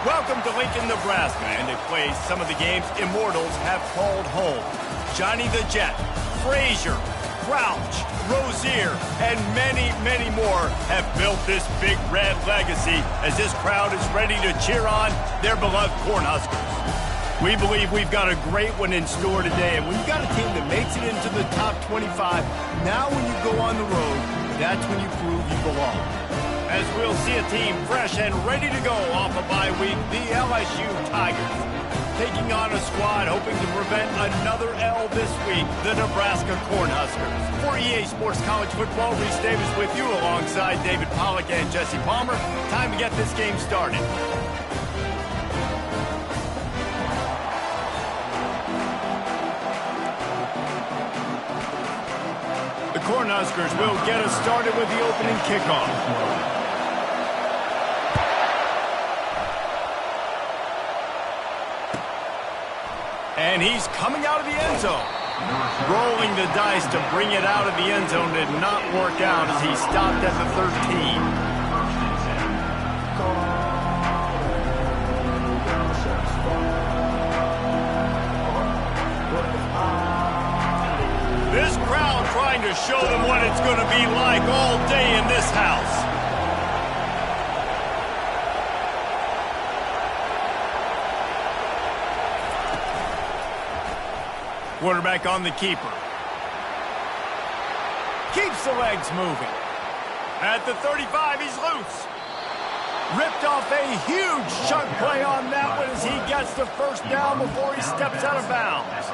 Welcome to Lincoln, Nebraska, and a place some of the game's immortals have called home. Johnny the Jet, Frazier, Crouch, Rozier, and many, many more have built this big red legacy as this crowd is ready to cheer on their beloved Cornhuskers. We believe we've got a great one in store today, and when you've got a team that makes it into the top 25, now when you go on the road, that's when you prove you belong. As we'll see a team fresh and ready to go off a bye week, the LSU Tigers. Taking on a squad hoping to prevent another L this week, the Nebraska Cornhuskers. For EA Sports College Football, Reese Davis with you alongside David Pollack and Jesse Palmer. Time to get this game started. The Cornhuskers will get us started with the opening kickoff. And he's coming out of the end zone. Rolling the dice to bring it out of the end zone did not work out as he stopped at the 13. This crowd trying to show them what it's going to be like all day in this house. Quarterback on the keeper. Keeps the legs moving. At the 35, he's loose. Ripped off a huge chunk play on that one as he gets the first down before he steps out of bounds.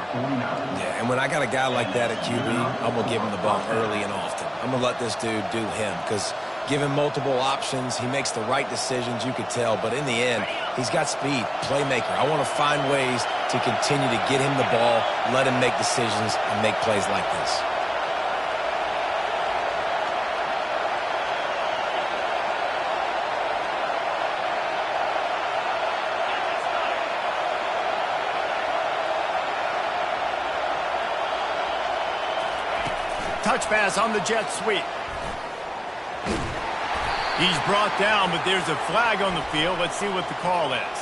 Yeah, and when I got a guy like that at QB, I'm going to give him the ball early and often. I'm going to let this dude do him because give him multiple options. He makes the right decisions, you could tell. But in the end, he's got speed, playmaker. I want to find ways to continue to get him the ball, let him make decisions, and make plays like this. Touch pass on the jet sweep. He's brought down, but there's a flag on the field. Let's see what the call is.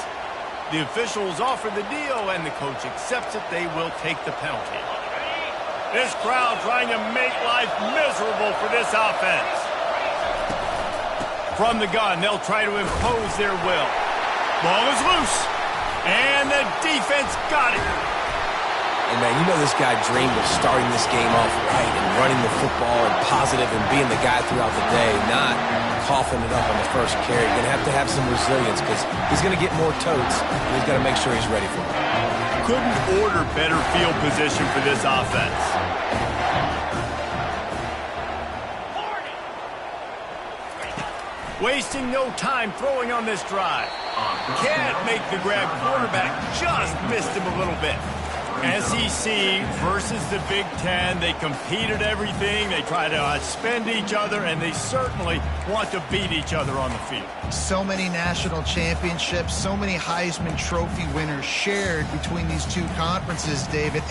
The officials offer the deal, and the coach accepts it. They will take the penalty. This crowd trying to make life miserable for this offense. From the gun, they'll try to impose their will. Ball is loose, and the defense got it. And, man, you know this guy dreamed of starting this game off right and running the football and positive and being the guy throughout the day, not coughing it up on the first carry. You're going to have some resilience because he's going to get more totes, and he's got to make sure he's ready for it. Couldn't order better field position for this offense. Wasting no time throwing on this drive. Can't make the grab. Quarterback just missed him a little bit. SEC versus the Big Ten. They compete at everything. They try to outspend each other, and they certainly want to beat each other on the field. So many national championships, so many Heisman Trophy winners shared between these two conferences, David.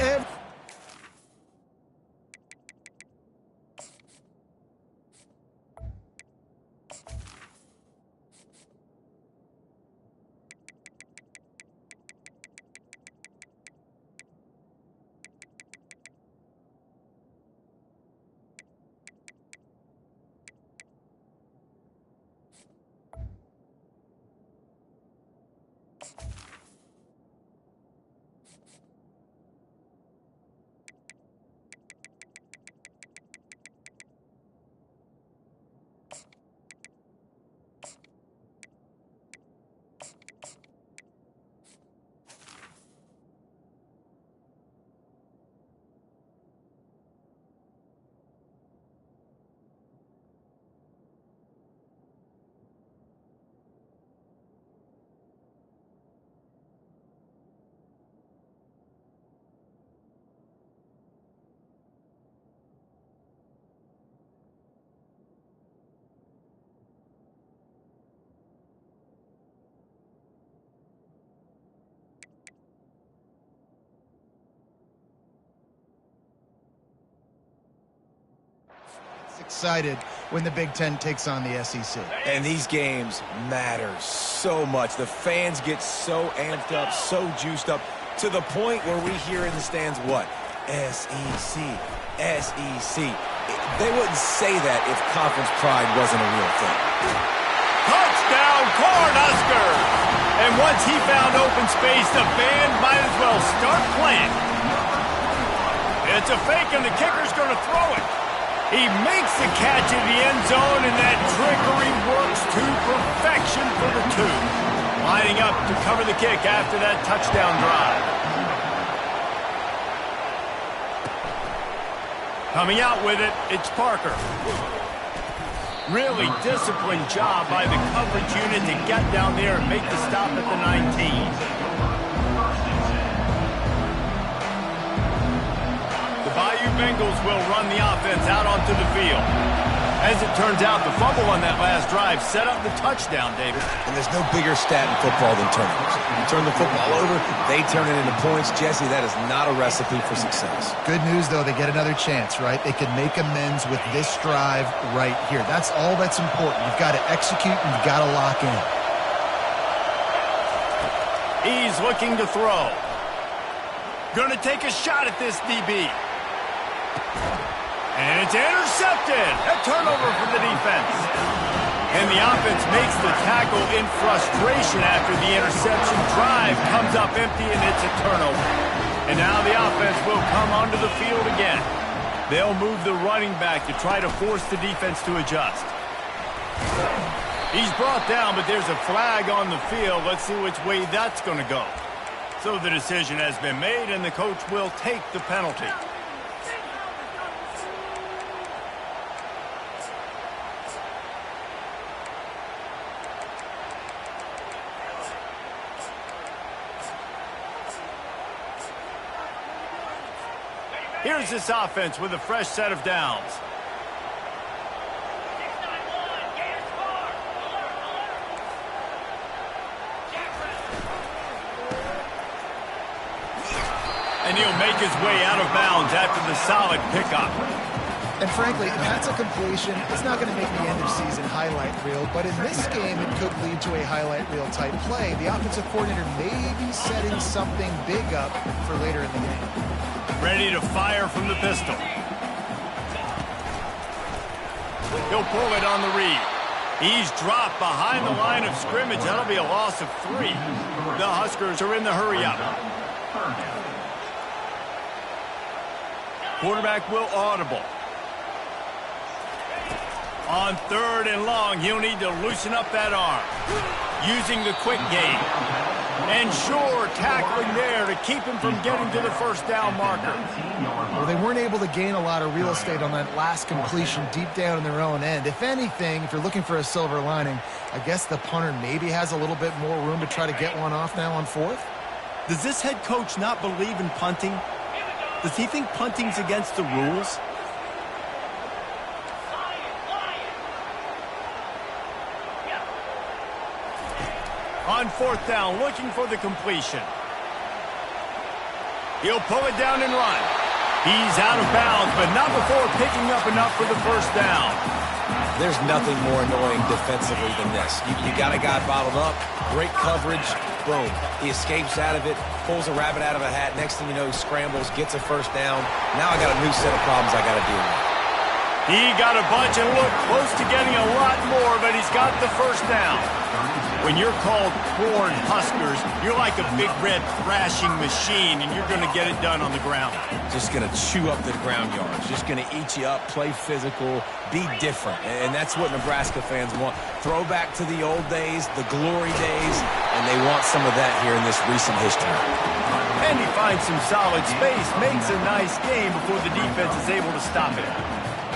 Excited when the Big Ten takes on the SEC. And these games matter so much. The fans get so amped up, so juiced up, to the point where we hear in the stands what? SEC, SEC. They wouldn't say that if conference pride wasn't a real thing. Touchdown, Cornhuskers! And once he found open space, the band might as well start playing. It's a fake, and the kicker's going to throw it. He makes the catch in the end zone, and that trickery works to perfection for the two. Lining up to cover the kick after that touchdown drive. Coming out with it, it's Parker. Really disciplined job by the coverage unit to get down there and make the stop at the 19. The Bayou Bengals will run the offense out onto the field. As it turns out, the fumble on that last drive set up the touchdown, David. And there's no bigger stat in football than turnovers. You turn the football over, they turn it into points. Jesse, that is not a recipe for success. Good news, though, they get another chance, right? They can make amends with this drive right here. That's all that's important. You've got to execute and you've got to lock in. He's looking to throw. Gonna take a shot at this DB. And it's intercepted. A turnover for the defense. And the offense makes the tackle in frustration after the interception. Drive comes up empty, and it's a turnover. And now the offense will come onto the field again. They'll move the running back to try to force the defense to adjust. He's brought down, but there's a flag on the field. Let's see which way that's going to go. So the decision has been made, and the coach will take the penalty. Here's this offense with a fresh set of downs. And he'll make his way out of bounds after the solid pickup. And frankly, if that's a completion, it's not going to make the end-of-season highlight reel. But in this game, it could lead to a highlight reel type play. The offensive coordinator may be setting something big up for later in the game. Ready to fire from the pistol. He'll pull it on the read. He's dropped behind the line of scrimmage. That'll be a loss of 3. The Huskers are in the hurry-up. Quarterback will audible. On 3rd and long, he'll need to loosen up that arm. Using the quick game. And sure, tackling there to keep him from getting to the first down marker. Well, they weren't able to gain a lot of real estate on that last completion deep down in their own end. If anything, if you're looking for a silver lining, I guess the punter maybe has a little bit more room to try to get one off now on 4th. Does this head coach not believe in punting? Does he think punting's against the rules? On 4th down, looking for the completion. He'll pull it down and run. He's out of bounds, but not before picking up enough for the first down. There's nothing more annoying defensively than this. You got a guy bottled up, great coverage, boom. He escapes out of it, pulls a rabbit out of a hat. Next thing you know, he scrambles, gets a first down. Now I got a new set of problems I got to deal with. He got a bunch and looked close to getting a lot more, but he's got the first down. When you're called Corn Huskers, you're like a big red thrashing machine, and you're going to get it done on the ground. Just going to chew up the ground yards. Just going to eat you up, play physical, be different. And that's what Nebraska fans want. Throw back to the old days, the glory days, and they want some of that here in this recent history. And he finds some solid space, makes a nice game before the defense is able to stop it.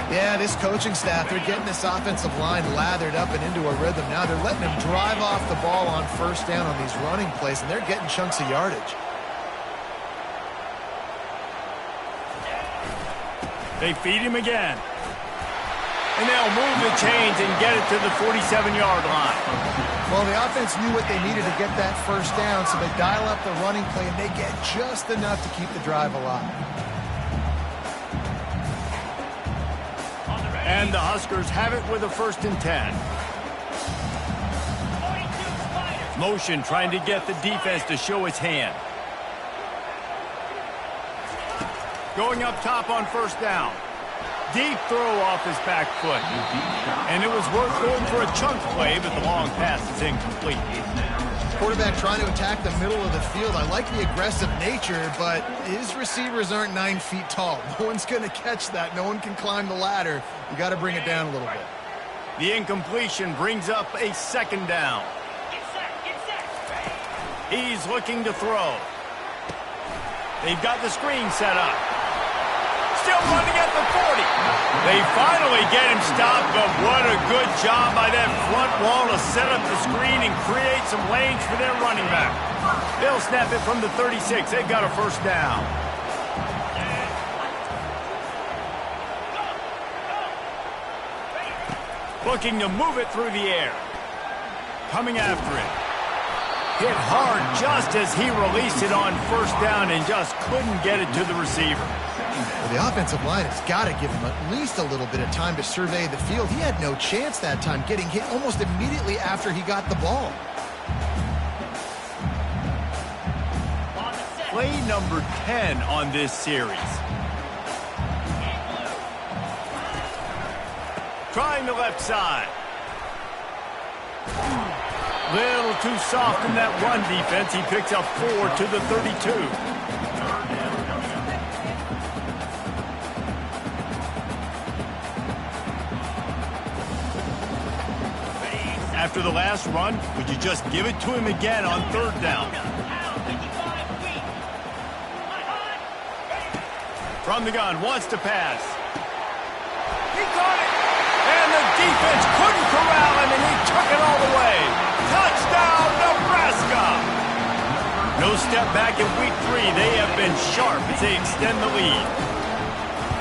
Yeah, this coaching staff, they're getting this offensive line lathered up and into a rhythm. Now they're letting them drive off the ball on first down on these running plays, and they're getting chunks of yardage. They feed him again. And they'll move the chains and get it to the 47-yard line. Well, the offense knew what they needed to get that first down, so they dial up the running play, and they get just enough to keep the drive alive. And the Huskers have it with a 1st and 10. Motion trying to get the defense to show its hand. Going up top on 1st down. Deep throw off his back foot. And it was worth going for a chunk play, but the long pass is incomplete. Quarterback trying to attack the middle of the field. I like the aggressive nature, but his receivers aren't 9 feet tall. No one's going to catch that. No one can climb the ladder. You got to bring it down a little bit. The incompletion brings up a 2nd down. He's looking to throw. They've got the screen set up. Still running at the 40. They finally get him stopped, but what a good job by that front wall to set up the screen and create some lanes for their running back. They'll snap it from the 36. They've got a 1st down. Looking to move it through the air. Coming after it. Hit hard just as he released it on 1st down and just couldn't get it to the receiver. Well, the offensive line has got to give him at least a little bit of time to survey the field. He had no chance that time, getting hit almost immediately after he got the ball. Play number 10 on this series. Trying the left side. Little too soft in that run defense. He picks up 4 to the 32. After the last run, would you just give it to him again on 3rd down? From the gun, wants to pass. He caught it! And the defense couldn't corral him, and he took it all the way. Touchdown, Nebraska! No step back in week 3. They have been sharp as they extend the lead.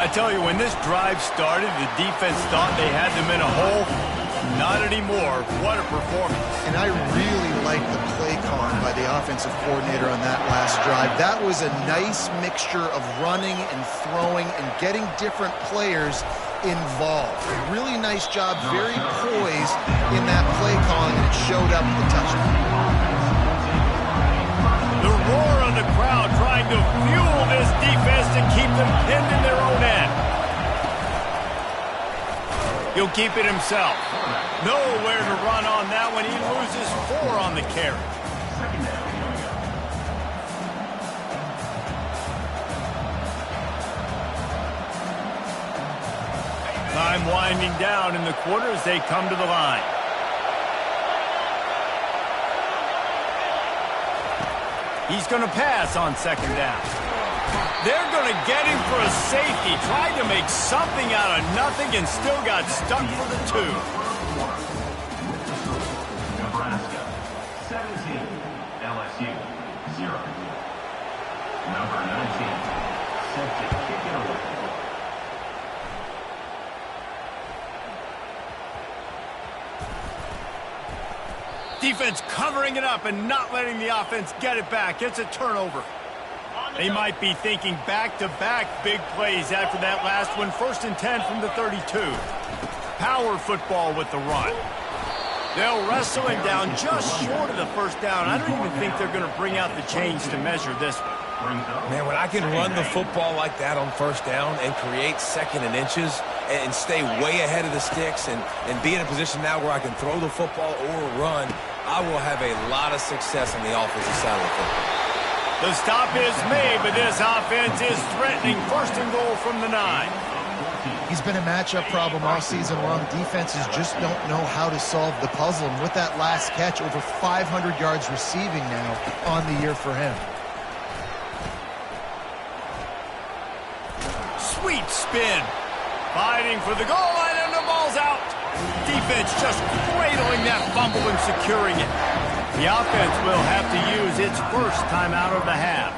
I tell you, when this drive started, the defense thought they had them in a hole. Not anymore. What a performance. And I really like the play calling by the offensive coordinator on that last drive. That was a nice mixture of running and throwing and getting different players involved. Really nice job, very poised in that play calling, and it showed up in the touchdown. The roar of the crowd trying to fuel this defense to keep them pinned in their own end. He'll keep it himself. Nowhere to run on that one. He loses 4 on the carry. Time winding down in the quarter as they come to the line. He's going to pass on 2nd down. They're going to get him for a safety. Tried to make something out of nothing and still got stuck for the 2. Nebraska 17, LSU 0. Number 19, set to kick it away. Defense covering it up and not letting the offense get it back. It's a turnover. They might be thinking back-to-back big plays after that last one. 1st and 10 from the 32. Power football with the run. They'll wrestle him down just short of the 1st down. I don't even think they're going to bring out the chains to measure this one. Man, when I can run the football like that on 1st down and create 2nd and inches and stay way ahead of the sticks and be in a position now where I can throw the football or run, I will have a lot of success on the offensive side of the football. The stop is made, but this offense is threatening. 1st and goal from the 9. He's been a matchup problem all season long. Defenses just don't know how to solve the puzzle. And with that last catch, over 500 yards receiving now on the year for him. Sweet spin. Fighting for the goal line, and the ball's out. Defense just cradling that fumble and securing it. The offense will have to use its 1st timeout of the half.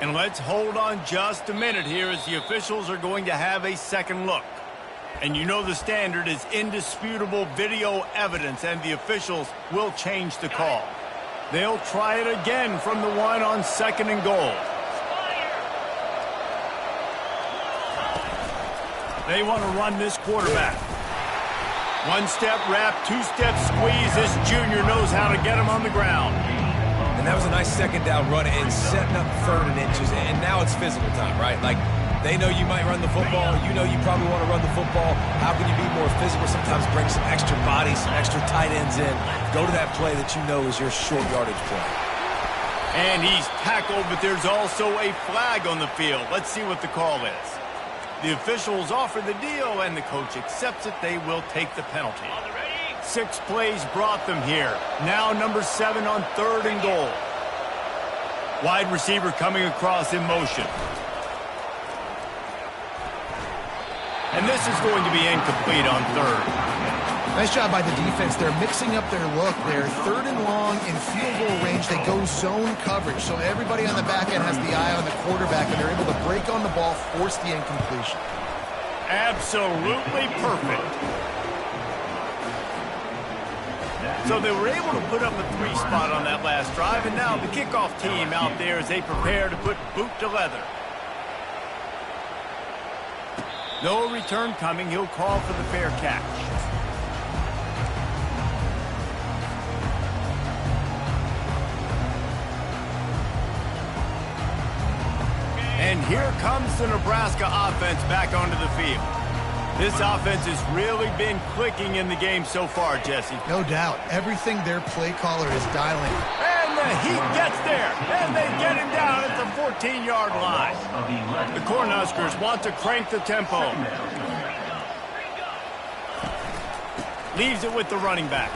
And let's hold on just a minute here as the officials are going to have a 2nd look. And you know the standard is indisputable video evidence, and the officials will change the call. They'll try it again from the 1 on 2nd and goal. They want to run this quarterback. One-step wrap, two-step squeeze. This junior knows how to get him on the ground. And that was a nice second down run and setting up 3rd and inches. And now it's physical time, right? Like, they know you might run the football. You know you probably want to run the football. How can you be more physical? Sometimes bring some extra bodies, some extra tight ends in. Go to that play that you know is your short yardage play. And he's tackled, but there's also a flag on the field. Let's see what the call is. The officials offer the deal, and the coach accepts it. They will take the penalty. 6 plays brought them here. Now number 7 on 3rd and goal. Wide receiver coming across in motion. And this is going to be incomplete on 3rd. Nice job by the defense. They're mixing up their look there. 3rd and long in field goal range. They go zone coverage. So everybody on the back end has the eye on the quarterback, and they're able to break on the ball, force the incompletion. Absolutely perfect. So they were able to put up a 3 spot on that last drive, and now the kickoff team out there as they prepare to put boot to leather. No return coming. He'll call for the fair catch. And here comes the Nebraska offense back onto the field. This offense has really been clicking in the game so far, Jesse. No doubt. Everything their play caller is dialing. And the heat gets there, and they get him down at the 14-yard line. The Cornhuskers want to crank the tempo. Leaves it with the running back.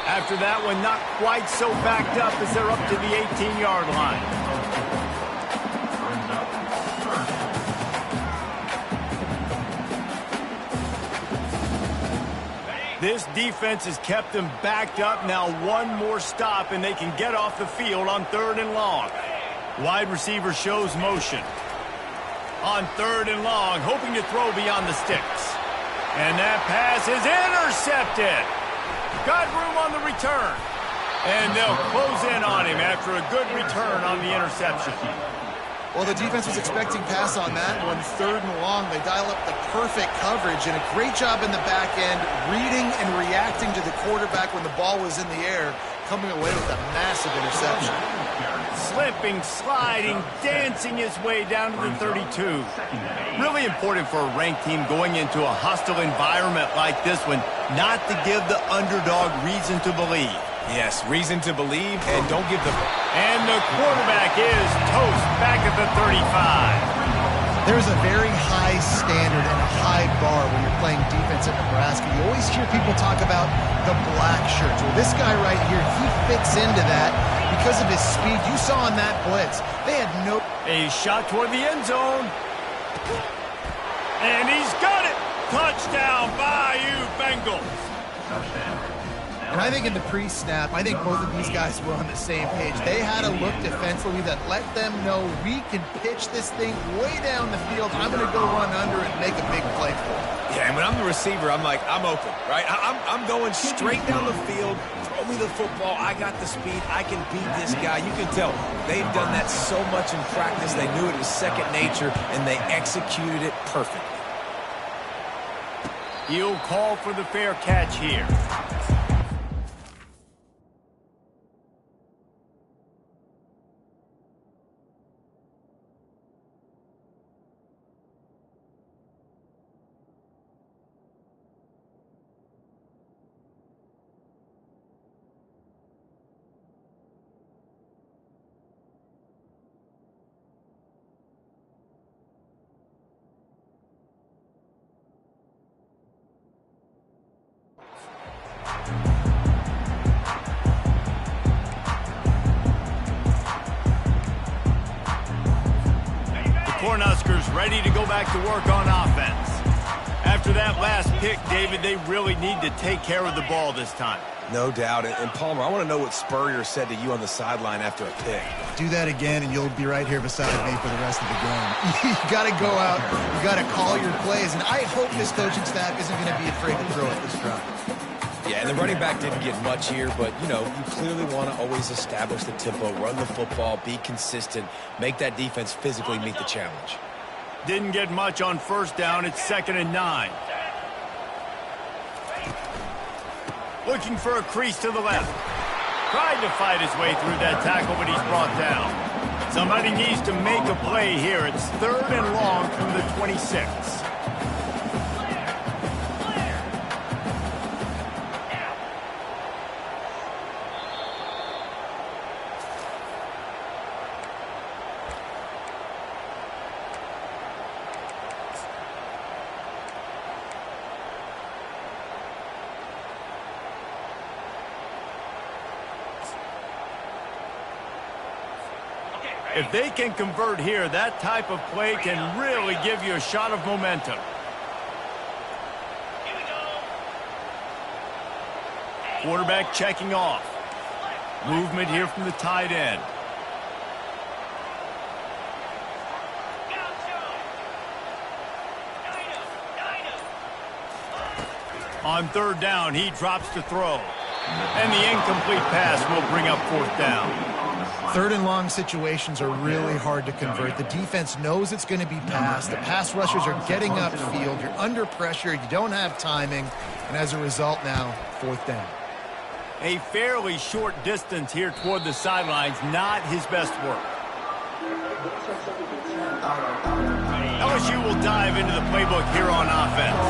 After that one, not quite so backed up as they're up to the 18-yard line. This defense has kept them backed up. Now one more stop, and they can get off the field on 3rd and long. Wide receiver shows motion. On 3rd and long, hoping to throw beyond the sticks. And that pass is intercepted. Got room on the return. And they'll close in on him after a good return on the interception. Well, the defense was expecting pass on that one. 3rd and long, they dial up the perfect coverage, and a great job in the back end, reading and reacting to the quarterback when the ball was in the air, coming away with a massive interception. Slipping, sliding, dancing his way down to the 32. Really important for a ranked team going into a hostile environment like this one, not to give the underdog reason to believe. Yes, reason to believe, and don't give the... And the quarterback is toast back at the 35. There's a very high standard and a high bar when you're playing defense at Nebraska. You always hear people talk about the black shirts. Well, this guy right here, he fits into that because of his speed. You saw on that blitz, they had no... A shot toward the end zone. And he's got it. Touchdown, Bayou Bengals. And I think in the pre-snap, I think both of these guys were on the same page. They had a look defensively that let them know we can pitch this thing way down the field. I'm going to go run under and make a big play for it. Yeah, and when I'm the receiver, I'm like, I'm open, right? I'm going straight down the field. Throw me the football. I got the speed. I can beat this guy. You can tell they've done that so much in practice. They knew it was second nature, and they executed it perfectly. He'll call for the fair catch here. Cornhuskers ready to go back to work on offense. After that last pick, David, they really need to take care of the ball this time. No doubt. And Palmer, I want to know what Spurrier said to you on the sideline after a pick. Do that again, and you'll be right here beside me for the rest of the game. You got to go out. You got to call your plays. And I hope this coaching staff isn't going to be afraid to throw it this drive. Yeah, and the running back didn't get much here, but, you know, you clearly want to always establish the tempo, run the football, be consistent, make that defense physically meet the challenge. Didn't get much on first down. It's 2nd and 9. Looking for a crease to the left. Tried to fight his way through that tackle, but he's brought down. Somebody needs to make a play here. It's 3rd and long from the 26. If they can convert here, that type of play can really give you a shot of momentum. Quarterback checking off. Movement here from the tight end. On 3rd down, he drops to throw. And the incomplete pass will bring up 4th down. 3rd and long situations are really hard to convert. The defense knows it's going to be passed. The pass rushers are getting upfield. You're under pressure. You don't have timing. And as a result now, 4th down. A fairly short distance here toward the sidelines, not his best work. LSU will dive into the playbook here on offense.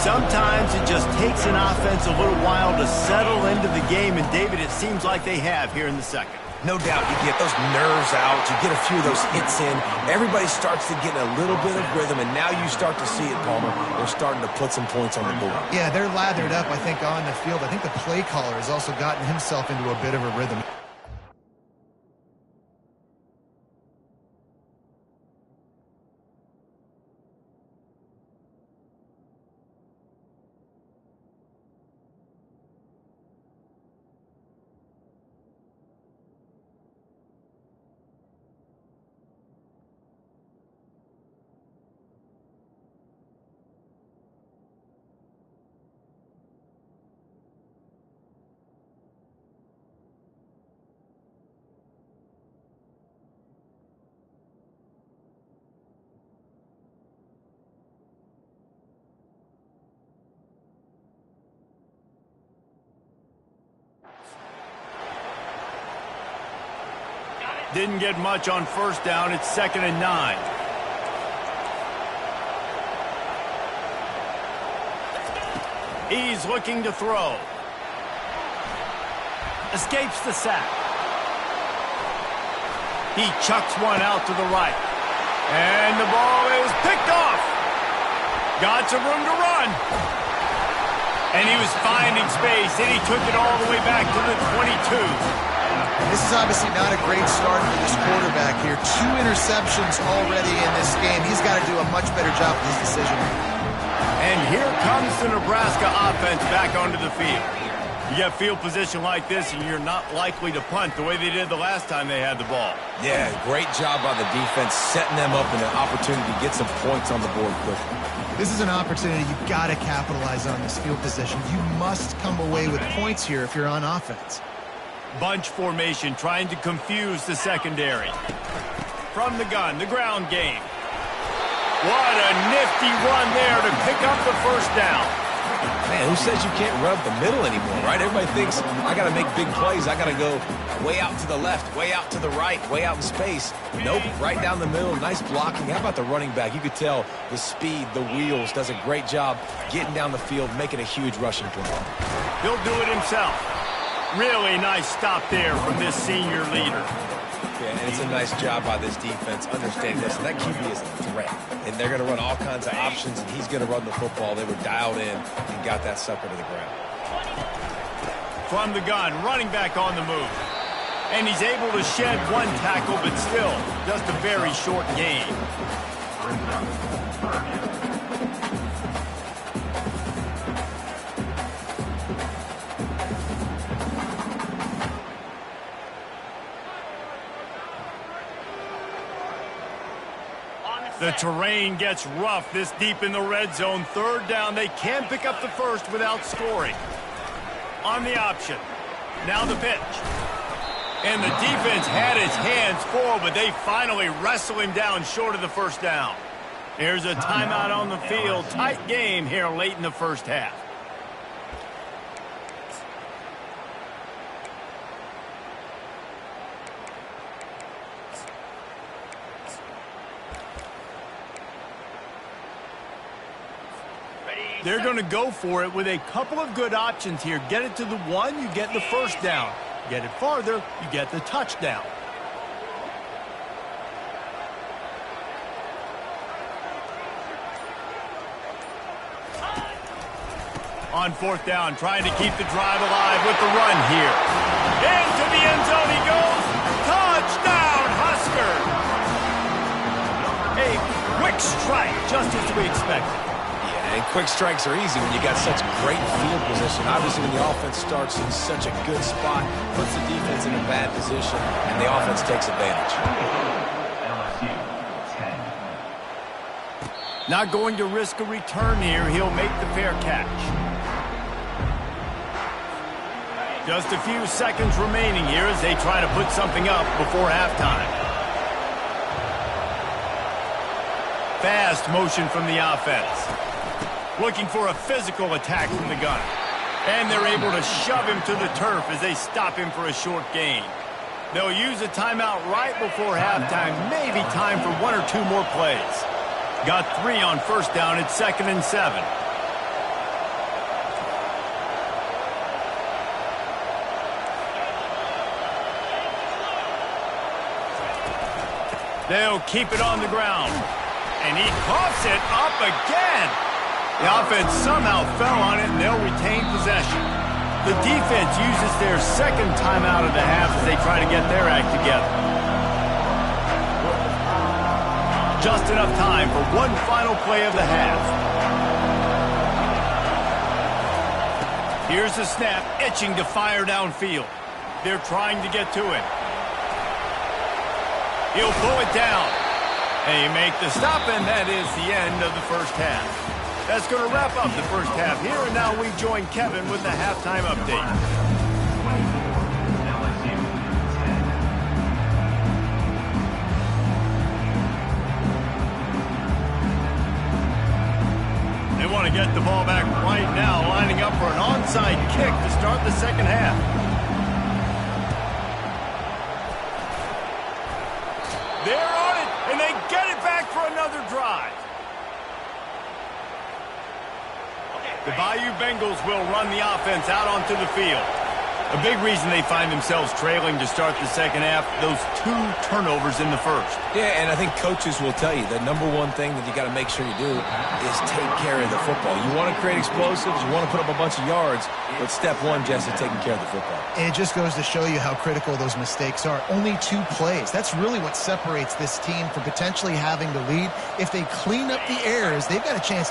Sometimes it just takes an offense a little while to settle into the game, and David, it seems like they have here in the 2nd. No doubt you get those nerves out, you get a few of those hits in, everybody starts to get a little bit of rhythm, and now you start to see it, Palmer. They're starting to put some points on the board. Yeah, they're lathered up, I think, on the field. I think the play caller has also gotten himself into a bit of a rhythm. Didn't get much on first down. It's 2nd and 9. He's looking to throw. Escapes the sack. He chucks one out to the right. And the ball is picked off. Got some room to run. And he was finding space, and he took it all the way back to the 22. This is obviously not a great start for this quarterback here. 2 interceptions already in this game. He's got to do a much better job with his decision. And here comes the Nebraska offense back onto the field. You get field position like this, and you're not likely to punt the way they did the last time they had the ball. Yeah, great job by the defense, setting them up in an opportunity to get some points on the board quickly. This is an opportunity you've got to capitalize on this field position. You must come away with points here if you're on offense. Bunch formation, trying to confuse the secondary. From the gun, the ground game. What a nifty run there to pick up the first down. Man, who says you can't run up the middle anymore, right? Everybody thinks, I got to make big plays. I got to go way out to the left, way out to the right, way out in space. Nope, right down the middle, nice blocking. How about the running back? You could tell the speed, the wheels, does a great job getting down the field, making a huge rushing play. He'll do it himself. Really nice stop there from this senior leader. Yeah, and it's a nice job by this defense understanding this. And that QB is a threat. And they're going to run all kinds of options, and he's going to run the football. They were dialed in and got that sucker to the ground. From the gun, running back on the move. And he's able to shed one tackle, but still just a very short gain. The terrain gets rough this deep in the red zone. 3rd down. They can pick up the first without scoring. On the option. Now the pitch. And the defense had its hands full, but they finally wrestle him down short of the first down. Here's a timeout on the field. Tight game here late in the first half. They're going to go for it with a couple of good options here. Get it to the one, you get the first down. Get it farther, you get the touchdown. On fourth down, trying to keep the drive alive with the run here. Into the end zone he goes. Touchdown, Husker! A quick strike, just as we expected. And quick strikes are easy when you got such great field position. Obviously, when the offense starts in such a good spot, puts the defense in a bad position, and the offense takes advantage. LSU 10. Not going to risk a return here. He'll make the fair catch. Just a few seconds remaining here as they try to put something up before halftime. Fast motion from the offense. Looking for a physical attack from the gun. And they're able to shove him to the turf as they stop him for a short gain. They'll use a timeout right before halftime. Maybe time for one or two more plays. Got 3 on first down. It's 2nd and 7. They'll keep it on the ground. And he coughs it up again. The offense somehow fell on it, and they'll retain possession. The defense uses their second timeout of the half as they try to get their act together. Just enough time for one final play of the half. Here's the snap, itching to fire downfield. They're trying to get to it. He'll pull it down. And you make the stop, and that is the end of the first half. That's going to wrap up the first half here, and now we join Kevin with the halftime update. They want to get the ball back right now, lining up for an onside kick to start the second half. They're on it, and they get it back for another drive. The Bayou Bengals will run the offense out onto the field. A big reason they find themselves trailing to start the second half, those 2 turnovers in the first. Yeah, and I think coaches will tell you the number one thing that you got to make sure you do is take care of the football. You want to create explosives, you want to put up a bunch of yards, but step one, Jesse, taking care of the football. And it just goes to show you how critical those mistakes are. Only 2 plays. That's really what separates this team from potentially having the lead. If they clean up the errors, they've got a chance to